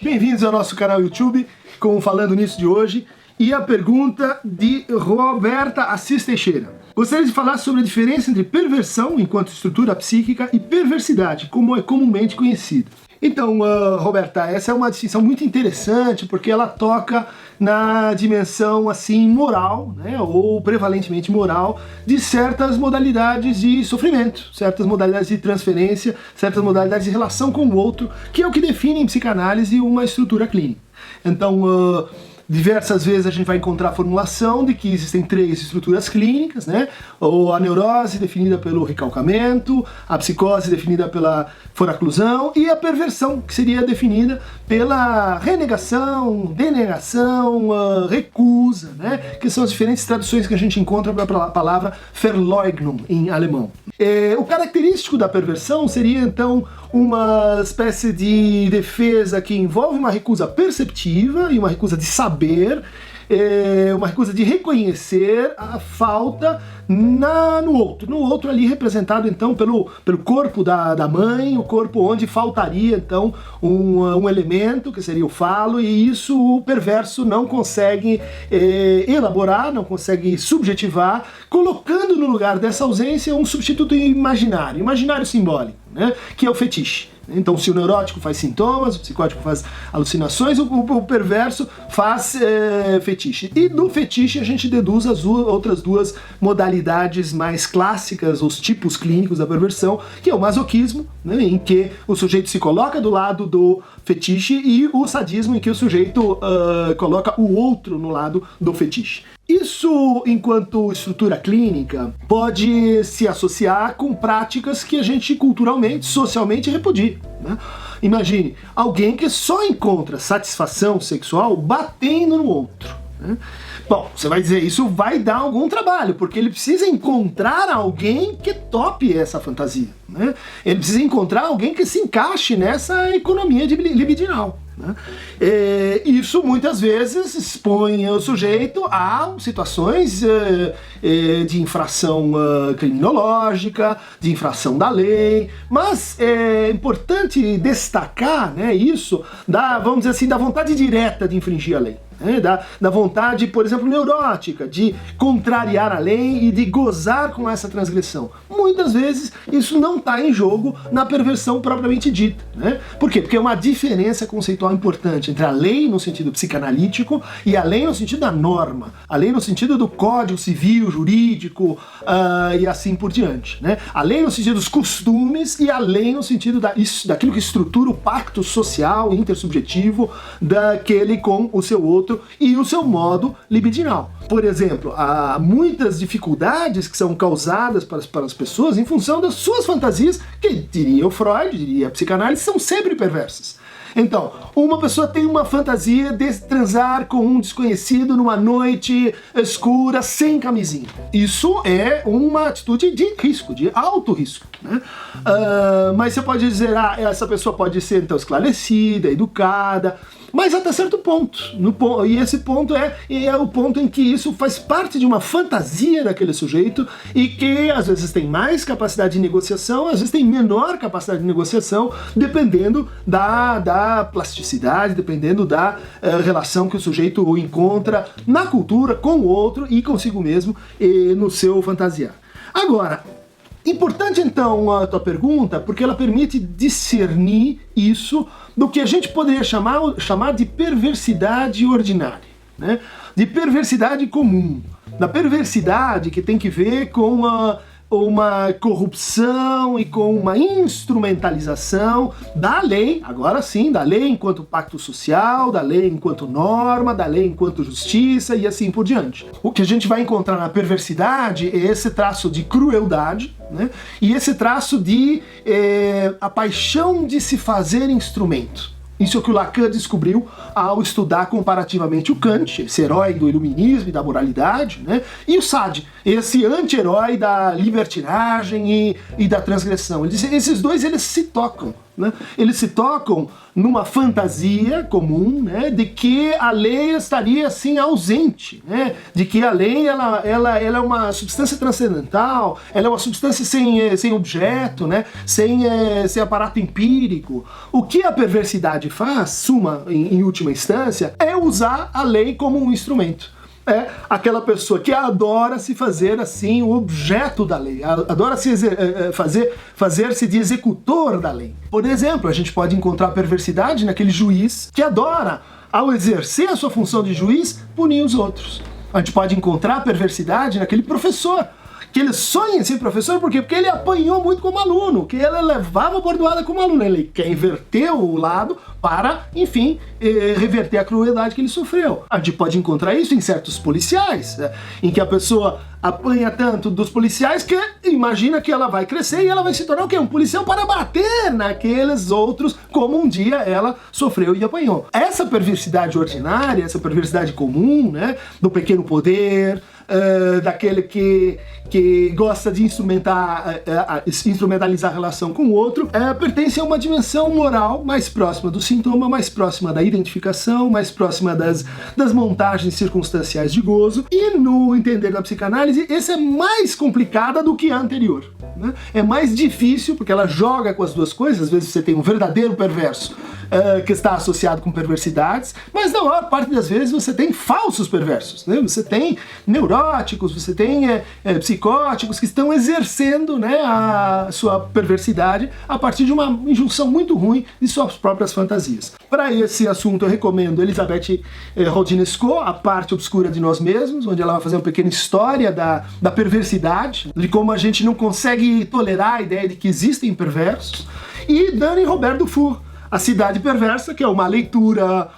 Bem-vindos ao nosso canal YouTube, com o Falando Nisso de hoje, e a pergunta de Roberta Assis Teixeira. Gostaria de falar sobre a diferença entre perversão, enquanto estrutura psíquica, e perversidade, como é comumente conhecida. Então, Roberta, essa é uma distinção muito interessante, porque ela toca na dimensão, assim, moral, né, ou prevalentemente moral, de certas modalidades de sofrimento, certas modalidades de transferência, certas modalidades de relação com o outro, que é o que define em psicanálise uma estrutura clínica. Então, diversas vezes a gente vai encontrar a formulação de que existem 3 estruturas clínicas, né? Ou a neurose definida pelo recalcamento, a psicose definida pela foraclusão e a perversão, que seria definida pela renegação, denegação, recusa, né? Que são as diferentes traduções que a gente encontra para a palavra Verleugnung em alemão. O característico da perversão seria então uma espécie de defesa que envolve uma recusa perceptiva e uma recusa de saber, uma recusa de reconhecer a falta no outro ali representado então pelo corpo da mãe, o corpo onde faltaria então um elemento que seria o falo, e isso o perverso não consegue elaborar, não consegue subjetivar, colocando no lugar dessa ausência um substituto imaginário simbólico, né, que é o fetiche. Então, se o neurótico faz sintomas, o psicótico faz alucinações, o perverso faz fetiche. E do fetiche a gente deduz as outras 2 modalidades mais clássicas, os tipos clínicos da perversão, que é o masoquismo, né, em que o sujeito se coloca do lado do fetiche, e o sadismo, em que o sujeito coloca o outro no lado do fetiche. Isso, enquanto estrutura clínica, pode se associar com práticas que a gente culturalmente, socialmente repudia, né? Imagine alguém que só encontra satisfação sexual batendo no outro, né? Bom, você vai dizer, isso vai dar algum trabalho, porque ele precisa encontrar alguém que tope essa fantasia, né? Ele precisa encontrar alguém que se encaixe nessa economia libidinal, né? Isso muitas vezes expõe o sujeito a situações de infração criminológica, de infração da lei, mas é importante destacar, né, isso vamos dizer assim, da vontade direta de infringir a lei. Da vontade, por exemplo, neurótica, de contrariar a lei e de gozar com essa transgressão. Muitas vezes isso não está em jogo na perversão propriamente dita, né? Por quê? Porque é uma diferença conceitual importante entre a lei no sentido psicanalítico e a lei no sentido da norma, a lei no sentido do código civil, jurídico e assim por diante, né? A lei no sentido dos costumes e a lei no sentido daquilo que estrutura o pacto social intersubjetivo daquele com o seu outro e o seu modo libidinal. Por exemplo, há muitas dificuldades que são causadas para as pessoas em função das suas fantasias, que diria o Freud, diria a psicanálise, são sempre perversas. Então, uma pessoa tem uma fantasia de transar com um desconhecido numa noite escura, sem camisinha. Isso é uma atitude de risco, de alto risco, né? Mas você pode dizer, essa pessoa pode ser então esclarecida, educada, mas até certo ponto. E esse ponto é o ponto em que isso faz parte de uma fantasia daquele sujeito e que às vezes tem mais capacidade de negociação, às vezes tem menor capacidade de negociação, dependendo da plasticidade, dependendo da relação que o sujeito encontra na cultura, com o outro e consigo mesmo no seu fantasiar. Agora, importante então a tua pergunta, porque ela permite discernir isso do que a gente poderia chamar de perversidade ordinária, né? De perversidade comum, da perversidade que tem que ver com uma corrupção e com uma instrumentalização da lei, agora sim, da lei enquanto pacto social, da lei enquanto norma, da lei enquanto justiça e assim por diante. O que a gente vai encontrar na perversidade é esse traço de crueldade, né? E esse traço de a paixão de se fazer instrumento. Isso é o que o Lacan descobriu ao estudar comparativamente o Kant, esse herói do iluminismo e da moralidade, né? E o Sade, esse anti-herói da libertinagem e da transgressão. Ele diz, esses dois eles se tocam né? Eles se tocam numa fantasia comum, né, de que a lei estaria assim ausente, né, de que a lei ela é uma substância transcendental, ela é uma substância sem objeto, né, sem aparato empírico. O que a perversidade faz, em última instância, é usar a lei como um instrumento. É aquela pessoa que adora se fazer assim o objeto da lei, adora fazer-se de executor da lei. Por exemplo, a gente pode encontrar perversidade naquele juiz que adora, ao exercer a sua função de juiz, punir os outros. A gente pode encontrar perversidade naquele professor que ele sonha em ser professor, por quê? Porque ele apanhou muito como aluno, que ele levava a bordoada como aluno, ele quer inverter o lado para, enfim, reverter a crueldade que ele sofreu. A gente pode encontrar isso em certos policiais, em que a pessoa apanha tanto dos policiais que imagina que ela vai crescer e ela vai se tornar o quê? Um policial para bater naqueles outros, como um dia ela sofreu e apanhou. Essa perversidade ordinária, essa perversidade comum, né, do pequeno poder, daquele que gosta de instrumentalizar a relação com o outro, pertence a uma dimensão moral mais próxima do sintoma, mais próxima da identificação, mais próxima das montagens circunstanciais de gozo, e no entender da psicanálise, essa é mais complicada do que a anterior, né? É mais difícil, porque ela joga com as duas coisas. Às vezes você tem um verdadeiro perverso que está associado com perversidades, mas na maior parte das vezes você tem falsos perversos, né? Você tem neuróticos, você tem psicóticos que estão exercendo, né, a sua perversidade a partir de uma injunção muito ruim de suas próprias fantasias. Para esse assunto eu recomendo Elisabeth Rodinesco, A Parte Obscura de Nós Mesmos, onde ela vai fazer uma pequena história da perversidade, de como a gente não consegue tolerar a ideia de que existem perversos, e Dani Robert Dufour, A Cidade Perversa, que é uma leitura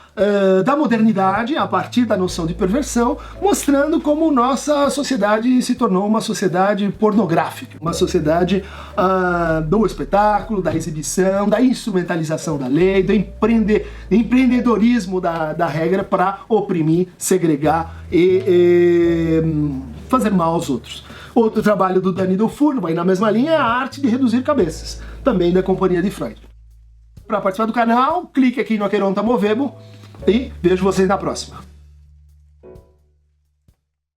da modernidade a partir da noção de perversão, mostrando como nossa sociedade se tornou uma sociedade pornográfica, uma sociedade do espetáculo, da exibição, da instrumentalização da lei, do empreendedorismo da regra para oprimir, segregar e fazer mal aos outros. Outro trabalho do Dani Dufour, vai na mesma linha, é A Arte de Reduzir Cabeças, também da Companhia de Freud. Para participar do canal, clique aqui no Aqueronta Movebo e vejo vocês na próxima.